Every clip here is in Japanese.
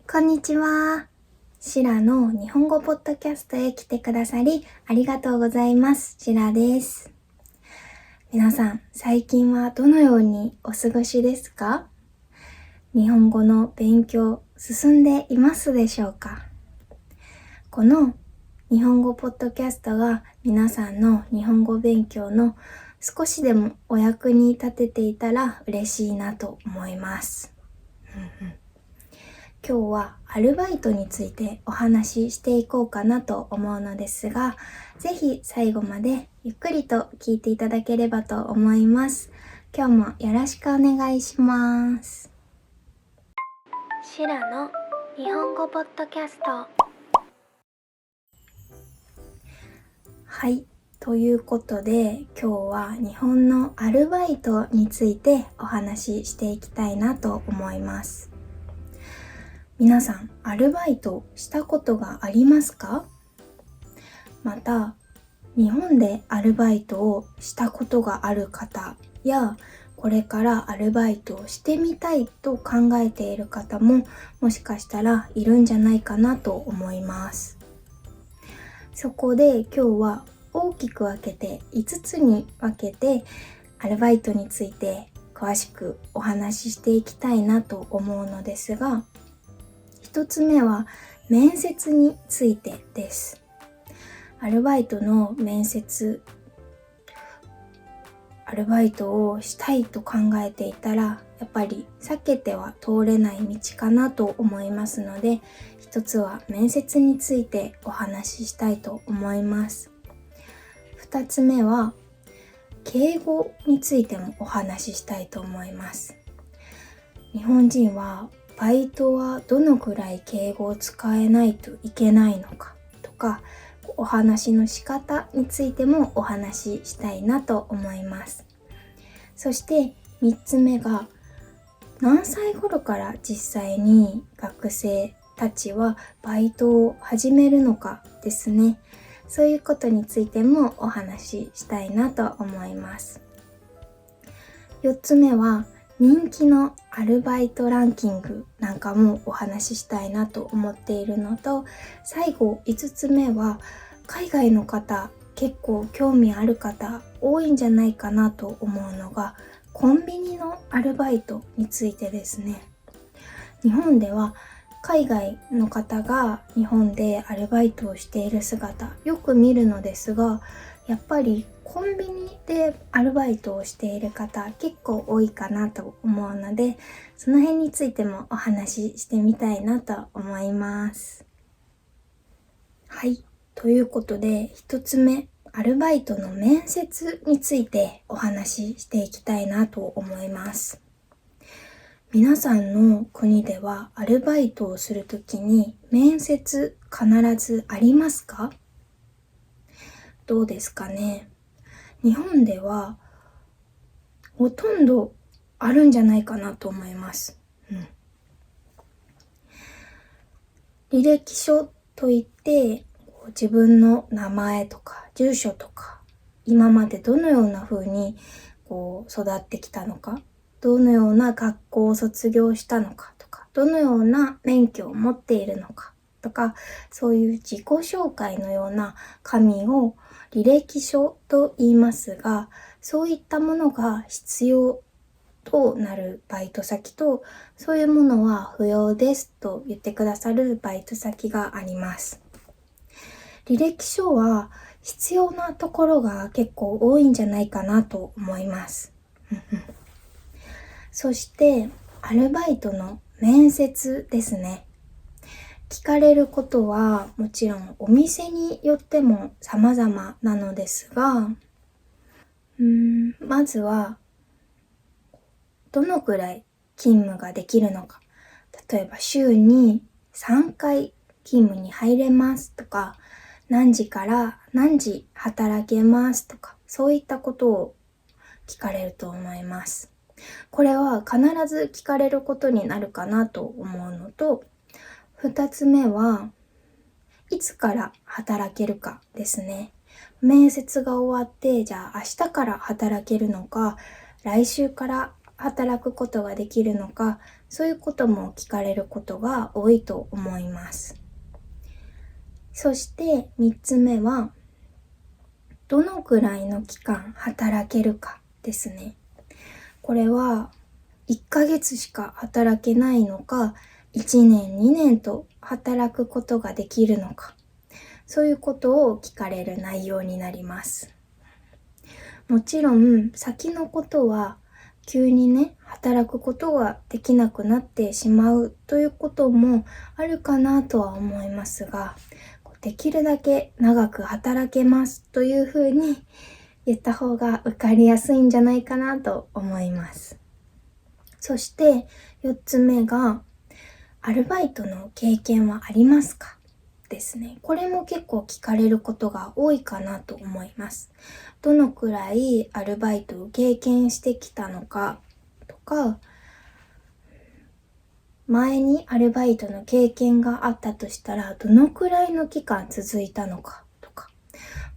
こんにちは。シラの日本語ポッドキャストへ来てくださりありがとうございます。シラです。皆さん、最近はどのようにお過ごしですか？日本語の勉強進んでいますでしょうか？この日本語ポッドキャストが皆さんの日本語勉強の少しでもお役に立てていたら嬉しいなと思います。今日はアルバイトについてお話ししていこうかなと思うのですが、ぜひ最後までゆっくりと聞いていただければと思います。今日もよろしくお願いします。シラの日本語ポッドキャスト。はい、ということで今日は日本のアルバイトについてお話ししていきたいなと思います。皆さん、アルバイトしたことがありますか？また、日本でアルバイトをしたことがある方や、これからアルバイトをしてみたいと考えている方も、もしかしたらいるんじゃないかなと思います。そこで今日は大きく分けて5つに分けて、アルバイトについて詳しくお話ししていきたいなと思うのですが、1つ目は面接についてです。アルバイトの面接、アルバイトをしたいと考えていたら、やっぱり避けては通れない道かなと思いますので、一つは面接についてお話ししたいと思います。2つ目は敬語についてもお話ししたいと思います。日本人はバイトはどのくらい敬語を使えないといけないのかとか、お話の仕方についてもお話ししたいなと思います。そして3つ目が、何歳頃から実際に学生たちはバイトを始めるのかですね。そういうことについてもお話ししたいなと思います。4つ目は、人気のアルバイトランキングなんかもお話ししたいなと思っているのと、最後5つ目は、海外の方結構興味ある方多いんじゃないかなと思うのが、コンビニのアルバイトについてですね。日本では海外の方が日本でアルバイトをしている姿よく見るのですが、やっぱりコンビニでアルバイトをしている方結構多いかなと思うので、その辺についてもお話ししてみたいなと思います。はい、ということで1つ目、アルバイトの面接についてお話ししていきたいなと思います。皆さんの国ではアルバイトをするときに面接必ずありますか？どうですかね。日本ではほとんどあるんじゃないかなと思います。履歴書といって自分の名前とか住所とか、今までどのような風に育ってきたのか、どのような学校を卒業したのかとか、どのような免許を持っているのかとか、そういう自己紹介のような紙を履歴書と言いますが、そういったものが必要となるバイト先と、そういうものは不要ですと言ってくださるバイト先があります。履歴書は必要なところが結構多いんじゃないかなと思います。そしてアルバイトの面接ですね。聞かれることはもちろんお店によっても様々なのですが、まずはどのくらい勤務ができるのか。例えば週に3回勤務に入れますとか、何時から何時働けますとか、そういったことを聞かれると思います。これは必ず聞かれることになるかなと思うのと、2つ目はいつから働けるかですね。面接が終わって、じゃあ明日から働けるのか、来週から働くことができるのか、そういうことも聞かれることが多いと思います。そして3つ目は、どのくらいの期間働けるかですね。これは1ヶ月しか働けないのか、1年2年と働くことができるのか、そういうことを聞かれる内容になります。もちろん先のことは急にね、働くことができなくなってしまうということもあるかなとは思いますが、できるだけ長く働けますというふうに言った方が分かりやすいんじゃないかなと思います。そして4つ目が、アルバイトの経験はありますかですね。これも結構聞かれることが多いかなと思います。どのくらいアルバイトを経験してきたのかとか、前にアルバイトの経験があったとしたらどのくらいの期間続いたのかとか、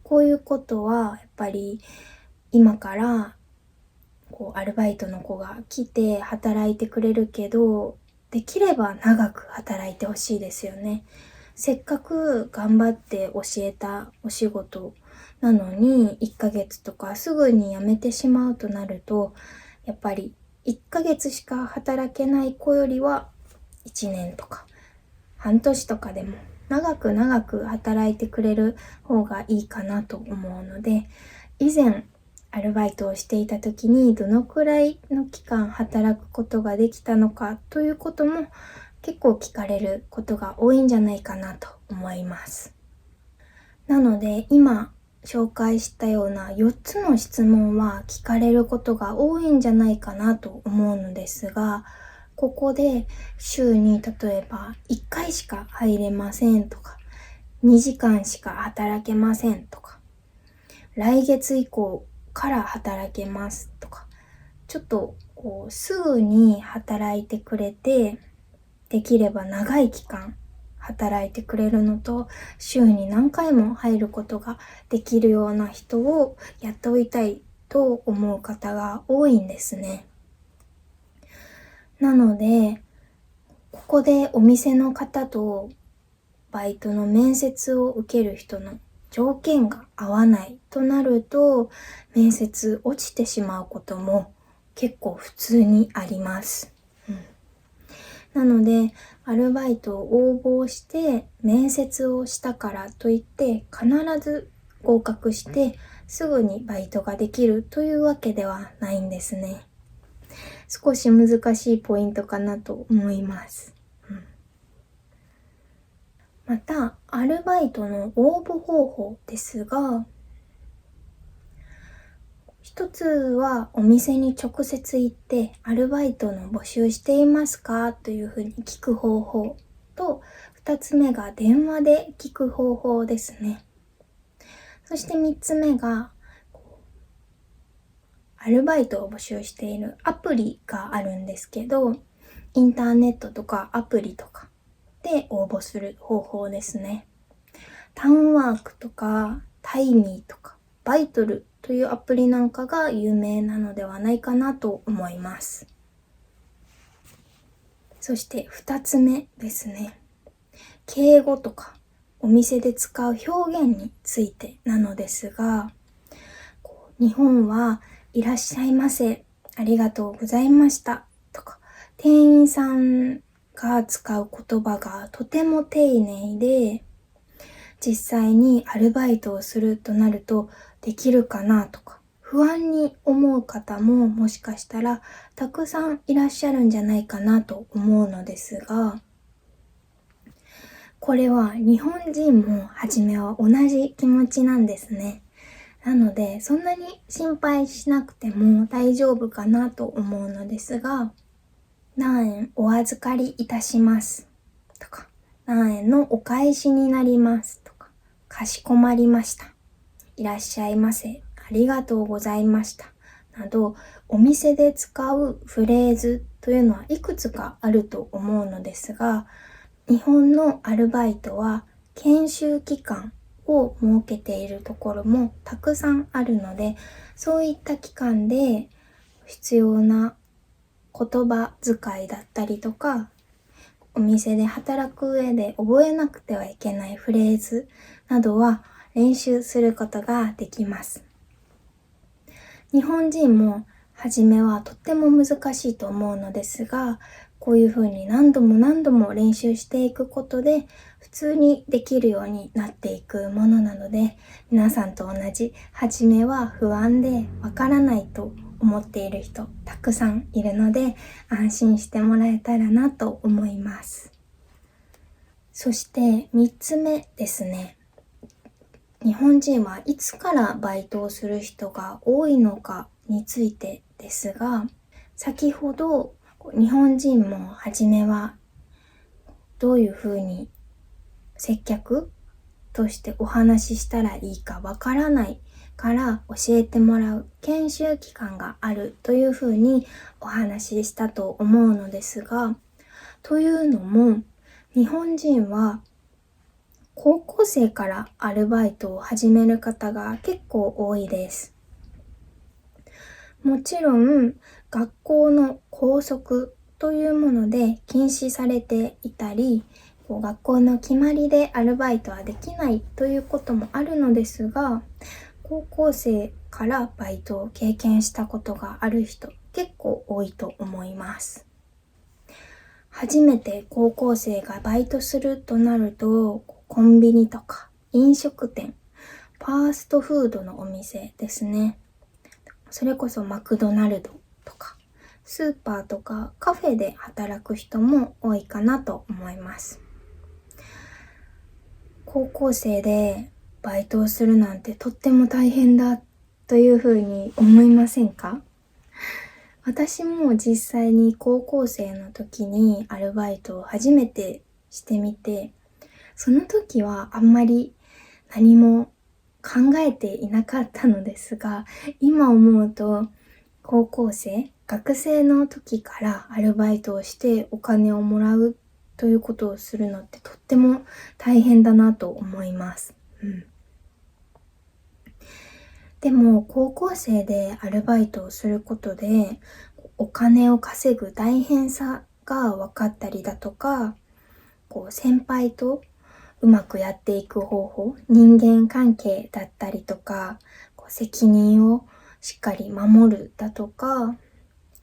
こういうことはやっぱり今からアルバイトの子が来て働いてくれるけど、できれば長く働いてほしいですよね。せっかく頑張って教えたお仕事なのに1ヶ月とかすぐに辞めてしまうとなると、やっぱり1ヶ月しか働けない子よりは1年とか半年とかでも長く働いてくれる方がいいかなと思うので、以前アルバイトをしていた時にどのくらいの期間働くことができたのかということも結構聞かれることが多いんじゃないかなと思います。なので今紹介したような4つの質問は聞かれることが多いんじゃないかなと思うのですが、ここで週に例えば1回しか入れませんとか、2時間しか働けませんとか、来月以降から働けますとか、ちょっとすぐに働いてくれて、できれば長い期間働いてくれるのと、週に何回も入ることができるような人を雇いたいと思う方が多いんですね。なので、ここでお店の方とバイトの面接を受ける人の条件が合わないとなると、面接落ちてしまうことも結構普通にあります。なので、アルバイトを応募して面接をしたからといって必ず合格してすぐにバイトができるというわけではないんですね。少し難しいポイントかなと思います。また、アルバイトの応募方法ですが、一つはお店に直接行ってアルバイトの募集していますかというふうに聞く方法と、二つ目が電話で聞く方法ですね。そして三つ目がアルバイトを募集しているアプリがあるんですけど、インターネットとかアプリとかで応募する方法ですね。タウンワークとかタイミーとかバイトルというアプリなんかが有名なのではないかなと思います。そして2つ目ですね。敬語とかお店で使う表現についてなのですが、日本はいらっしゃいませ、ありがとうございましたとか、店員さんが使う言葉がとても丁寧で、実際にアルバイトをするとなるとできるかなとか不安に思う方ももしかしたらたくさんいらっしゃるんじゃないかなと思うのですが、これは日本人も初めは同じ気持ちなんですね。なのでそんなに心配しなくても大丈夫かなと思うのですが、何円お預かりいたしますとか、何円のお返しになりますとか、かしこまりました、いらっしゃいませ、ありがとうございましたなど、お店で使うフレーズというのはいくつかあると思うのですが、日本のアルバイトは研修期間を設けているところもたくさんあるので、そういった期間で必要な言葉遣いだったりとか、お店で働く上で覚えなくてはいけないフレーズなどは練習することができます。日本人も初めはとっても難しいと思うのですが、こういうふうに何度も何度も練習していくことで普通にできるようになっていくものなので、皆さんと同じ初めは不安でわからないと思っている人たくさんいるので、安心してもらえたらなと思います。そして3つ目ですね。日本人はいつからバイトをする人が多いのかについてですが、先ほど日本人も初めはどういうふうに接客としてお話ししたらいいかわからないから教えてもらう研修期間があるというふうにお話ししたと思うのですが、というのも日本人は高校生からアルバイトを始める方が結構多いです。もちろん学校の校則というもので禁止されていたり、学校の決まりでアルバイトはできないということもあるのですが、高校生からバイトを経験したことがある人結構多いと思います。初めて高校生がバイトするとなると、コンビニとか飲食店、ファーストフードのお店ですね。それこそマクドナルドとかスーパーとかカフェで働く人も多いかなと思います。高校生でバイトをするなんてとっても大変だというふうに思いませんか？私も実際に高校生の時にアルバイトを初めてしてみて、その時はあんまり何も考えていなかったのですが、今思うと高校生、学生の時からアルバイトをしてお金をもらうということをするのってとっても大変だなと思います。でも高校生でアルバイトをすることでお金を稼ぐ大変さが分かったりだとか、先輩とうまくやっていく方法、人間関係だったりとか、責任をしっかり守るだとか、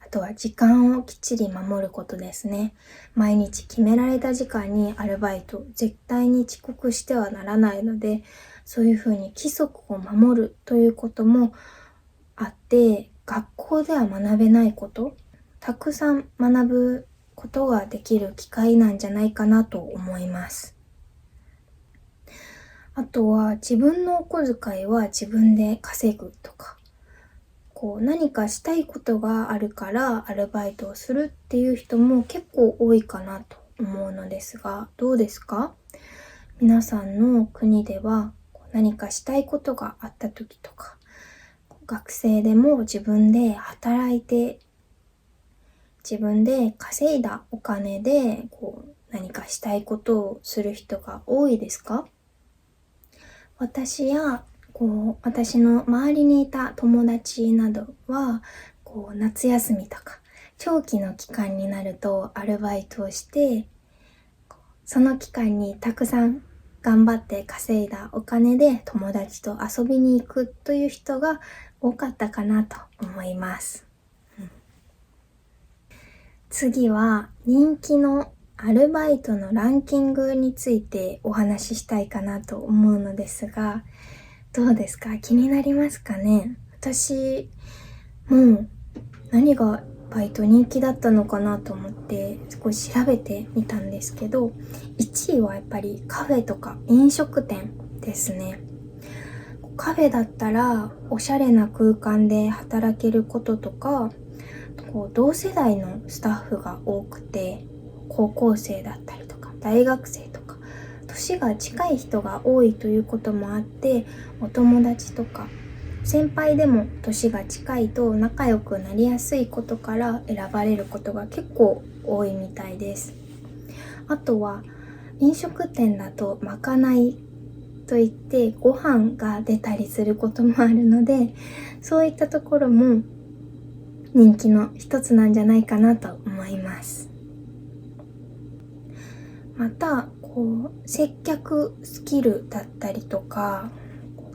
あとは時間をきっちり守ることですね。毎日決められた時間にアルバイト、絶対に遅刻してはならないので、そういうふうに規則を守るということもあって、学校では学べないこと、たくさん学ぶことができる機会なんじゃないかなと思います。あとは自分のお小遣いは自分で稼ぐとか、何かしたいことがあるからアルバイトをするっていう人も結構多いかなと思うのですが、どうですか？皆さんの国では何かしたいことがあった時とか、学生でも自分で働いて自分で稼いだお金で何かしたいことをする人が多いですか？私や私の周りにいた友達などは夏休みとか長期の期間になるとアルバイトをして、その期間にたくさん頑張って稼いだお金で友達と遊びに行くという人が多かったかなと思います。次は人気のアルバイトのランキングについてお話ししたいかなと思うのですが、どうですか？気になりますかね？私も何がバイト人気だったのかなと思って少し調べてみたんですけど、1位はやっぱりカフェとか飲食店ですね。カフェだったらおしゃれな空間で働けることとか、同世代のスタッフが多くて、高校生だったりとか大学生とか年が近い人が多いということもあって、お友達とか先輩でも年が近いと仲良くなりやすいことから選ばれることが結構多いみたいです。あとは飲食店だとまかないといってご飯が出たりすることもあるので、そういったところも人気の一つなんじゃないかなと思います。また接客スキルだったりとか、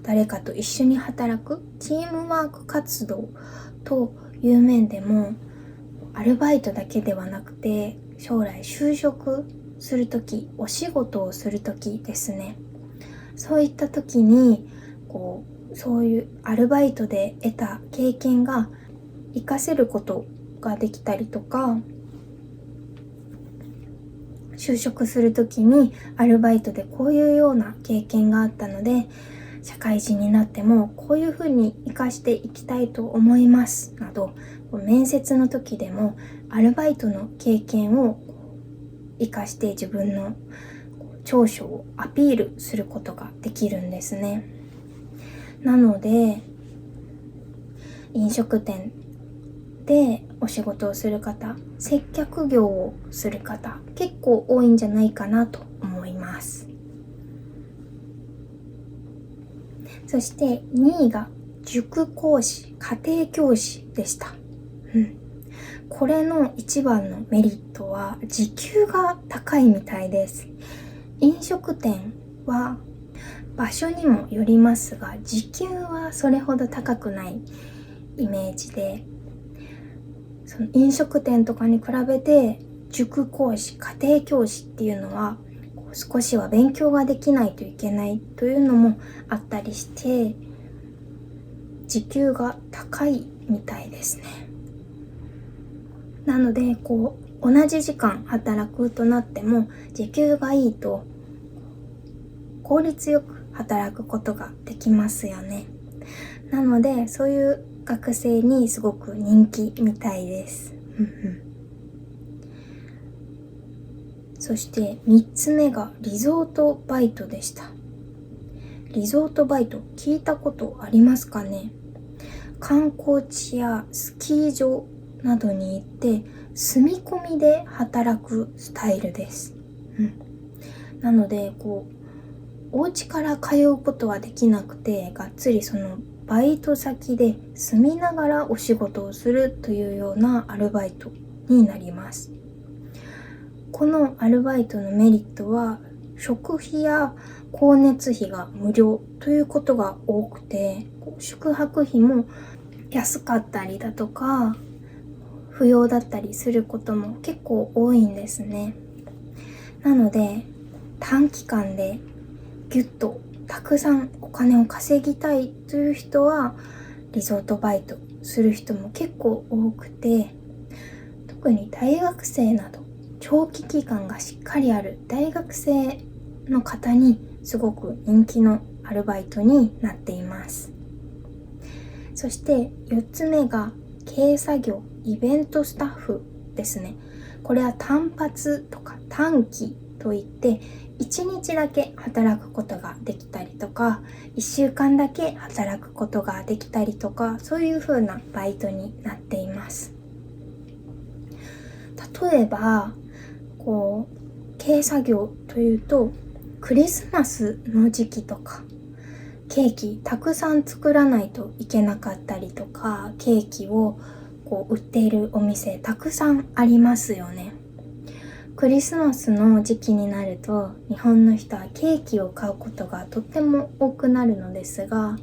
誰かと一緒に働くチームワーク活動という面でも、アルバイトだけではなくて将来就職するとき、お仕事をするときですね、そういった時にそういうアルバイトで得た経験が活かせることができたりとか、就職する時にアルバイトでこういうような経験があったので、社会人になってもこういうふうに活かしていきたいと思いますなど、面接の時でもアルバイトの経験を活かして自分の長所をアピールすることができるんですね。なので飲食店でお仕事をする方、接客業をする方、結構多いんじゃないかなと思います。そして2位が塾講師、家庭教師でした。これの一番のメリットは時給が高いみたいです。飲食店は場所にもよりますが、時給はそれほど高くないイメージで、その飲食店とかに比べて塾講師、家庭教師っていうのは少しは勉強ができないといけないというのもあったりして、時給が高いみたいですね。なので同じ時間働くとなっても時給がいいと効率よく働くことができますよね。なのでそういう学生にすごく人気みたいです。そして3つ目がリゾートバイトでした。リゾートバイト聞いたことありますかね？観光地やスキー場などに行って住み込みで働くスタイルです。なのでお家から通うことはできなくて、がっつりそのバイト先で住みながらお仕事をするというようなアルバイトになります。このアルバイトのメリットは食費や光熱費が無料ということが多くて、宿泊費も安かったりだとか不要だったりすることも結構多いんですね。なので短期間でギュッとたくさんお金を稼ぎたいという人はリゾートバイトする人も結構多くて、特に大学生など長期期間がしっかりある大学生の方にすごく人気のアルバイトになっています。そして4つ目が軽作業、イベントスタッフですね。これは単発とか短期といって1日だけ働くことができたりとか、1週間だけ働くことができたりとか、そういう風なバイトになっています。例えば軽作業というとクリスマスの時期とかケーキたくさん作らないといけなかったりとか、ケーキを売っているお店たくさんありますよね。クリスマスの時期になると日本の人はケーキを買うことがとっても多くなるのですが、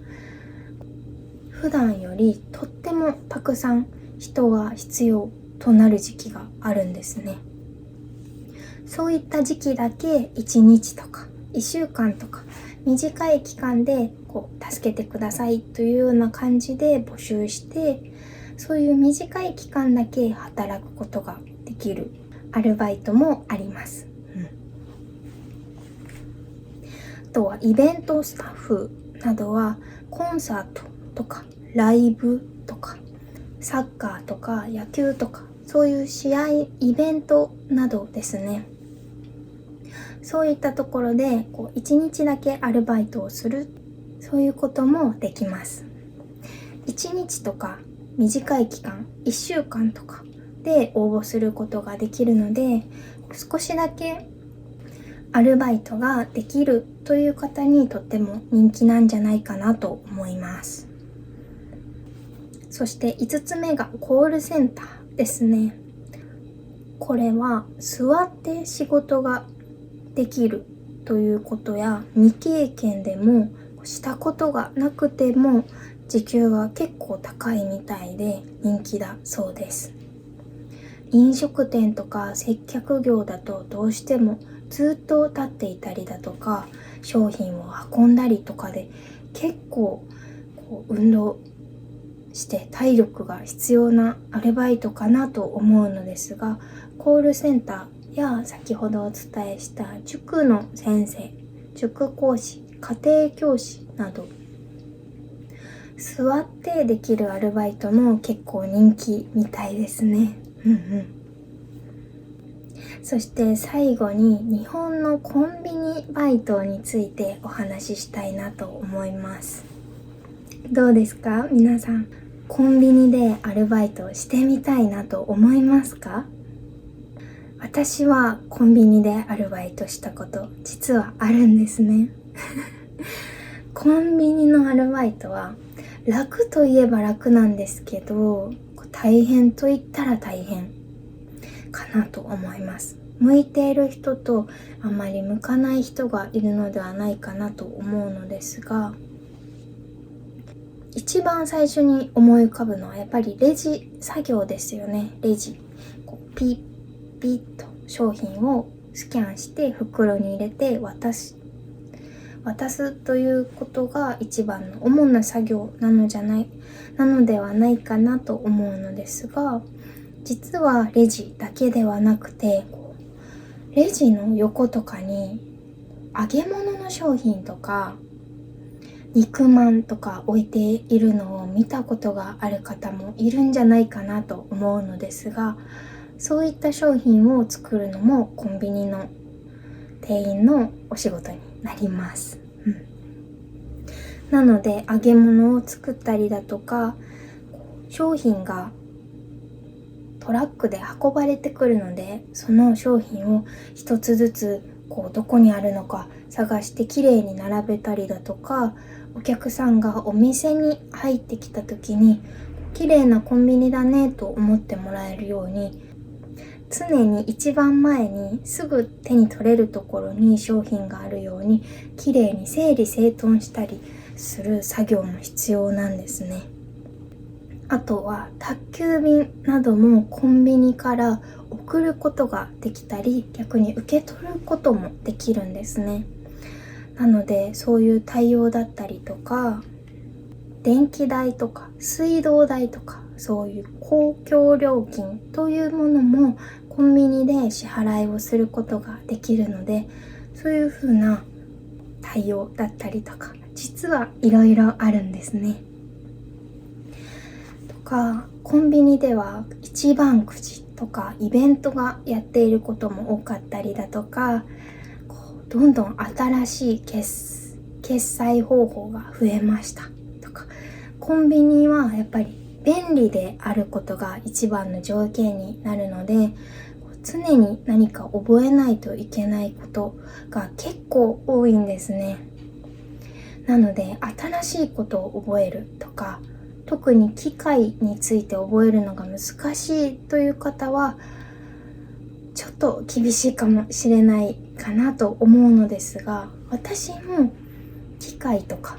普段よりとってもたくさん人が必要となる時期があるんですね。そういった時期だけ1日とか1週間とか短い期間で助けてくださいというような感じで募集して、そういう短い期間だけ働くことができるアルバイトもあります。あとはイベントスタッフなどはコンサートとかライブとかサッカーとか野球とか、そういう試合イベントなどですね。そういったところで1日だけアルバイトをする、そういうこともできます。1日とか短い期間1週間とかで応募することができるので、少しだけアルバイトができるという方にとっても人気なんじゃないかなと思います。そして5つ目がコールセンターですね。これは座って仕事ができるということや、未経験でもしたことがなくても時給が結構高いみたいで人気だそうです。飲食店とか接客業だとどうしてもずっと立っていたりだとか、商品を運んだりとかで結構運動して体力が必要なアルバイトかなと思うのですが、コールセンターや先ほどお伝えした塾の先生、塾講師、家庭教師など座ってできるアルバイトも結構人気みたいですね。そして最後に日本のコンビニバイトについてお話ししたいなと思います。どうですか皆さん、コンビニでアルバイトしてみたいなと思いますか？私はコンビニでアルバイトしたこと実はあるんですね。コンビニのアルバイトは楽といえば楽なんですけど、大変と言ったら大変かなと思います。向いている人とあまり向かない人がいるのではないかなと思うのですが、一番最初に思い浮かぶのはやっぱりレジ作業ですよね。レジピッピッと商品をスキャンして袋に入れて渡すということが一番の主な作業なのではないかなと思うのですが、実はレジだけではなくて、レジの横とかに揚げ物の商品とか肉まんとか置いているのを見たことがある方もいるんじゃないかなと思うのですが、そういった商品を作るのもコンビニの店員のお仕事になります。なので揚げ物を作ったりだとか、商品がトラックで運ばれてくるので、その商品を一つずつどこにあるのか探してきれいに並べたりだとか、お客さんがお店に入ってきた時にきれいなコンビニだねと思ってもらえるように、常に一番前にすぐ手に取れるところに商品があるようにきれいに整理整頓したりする作業も必要なんですね。あとは宅急便などもコンビニから送ることができたり、逆に受け取ることもできるんですね。なのでそういう対応だったりとか、電気代とか水道代とか、そういう公共料金というものもコンビニで支払いをすることができるので、そういう風な対応だったりとか実はいろいろあるんですね。コンビニでは一番くじとかイベントがやっていることも多かったりだとか、どんどん新しい決済方法が増えましたとか、コンビニはやっぱり便利であることが一番の条件になるので、常に何か覚えないといけないことが結構多いんですね。なので新しいことを覚えるとか、特に機械について覚えるのが難しいという方はちょっと厳しいかもしれないかなと思うのですが、私も機械とか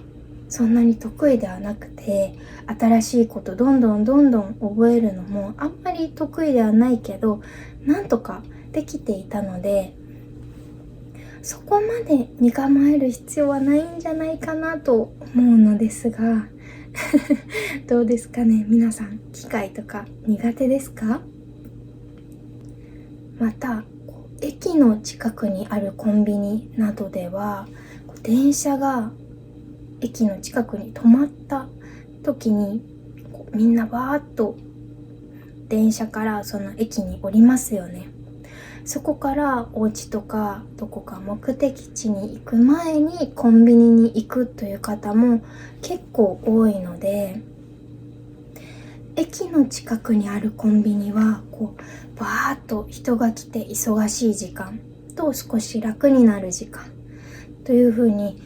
そんなに得意ではなくて、新しいことどんどん覚えるのもあんまり得意ではないけど、なんとかできていたので、そこまで身構える必要はないんじゃないかなと思うのですがどうですかね皆さん、機械とか苦手ですか？また駅の近くにあるコンビニなどでは、電車が駅の近くに止まった時にみんなバーッと電車からその駅に降りますよね。そこからお家とかどこか目的地に行く前にコンビニに行くという方も結構多いので、駅の近くにあるコンビニはバーッと人が来て忙しい時間と少し楽になる時間という風に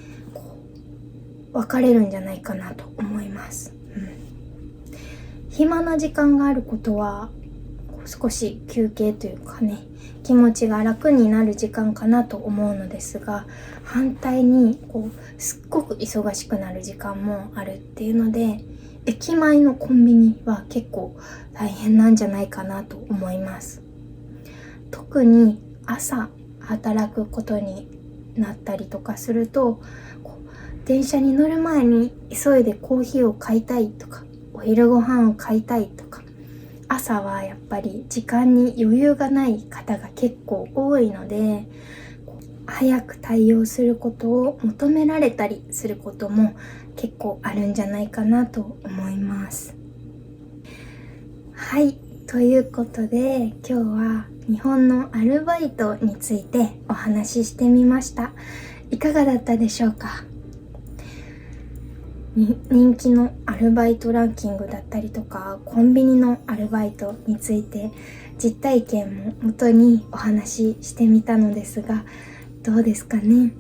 分かれるんじゃないかなと思います。暇な時間があることは少し休憩というかね、気持ちが楽になる時間かなと思うのですが、反対にすっごく忙しくなる時間もあるっていうので、駅前のコンビニは結構大変なんじゃないかなと思います。特に朝働くことになったりとかすると、電車に乗る前に急いでコーヒーを買いたいとか、お昼ご飯を買いたいとか、朝はやっぱり時間に余裕がない方が結構多いので、早く対応することを求められたりすることも結構あるんじゃないかなと思います。はい、ということで今日は日本のアルバイトについてお話ししてみました。いかがだったでしょうか。人気のアルバイトランキングだったりとか、コンビニのアルバイトについて実体験も元にお話ししてみたのですが、どうですかね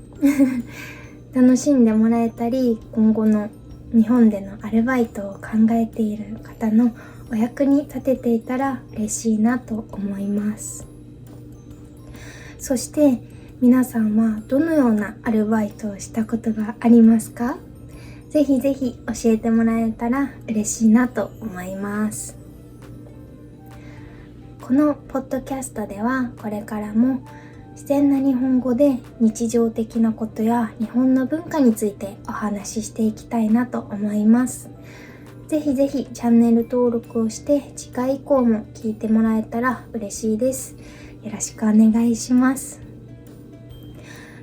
楽しんでもらえたり、今後の日本でのアルバイトを考えている方のお役に立てていたら嬉しいなと思います。そして皆さんはどのようなアルバイトをしたことがありますか？ぜひぜひ教えてもらえたら嬉しいなと思います。このポッドキャストではこれからも自然な日本語で日常的なことや日本の文化についてお話ししていきたいなと思います。ぜひぜひチャンネル登録をして次回以降も聞いてもらえたら嬉しいです。よろしくお願いします。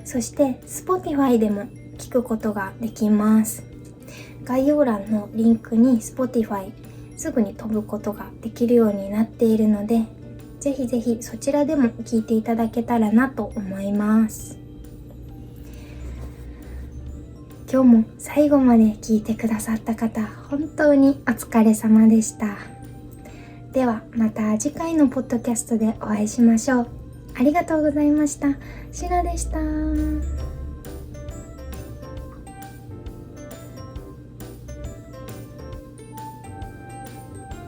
そして Spotify でも聞くことができます。概要欄のリンクに Spotify すぐに飛ぶことができるようになっているので、ぜひぜひそちらでも聞いていただけたらなと思います。今日も最後まで聞いてくださった方、本当にお疲れ様でした。ではまた次回のポッドキャストでお会いしましょう。ありがとうございました。しなでした。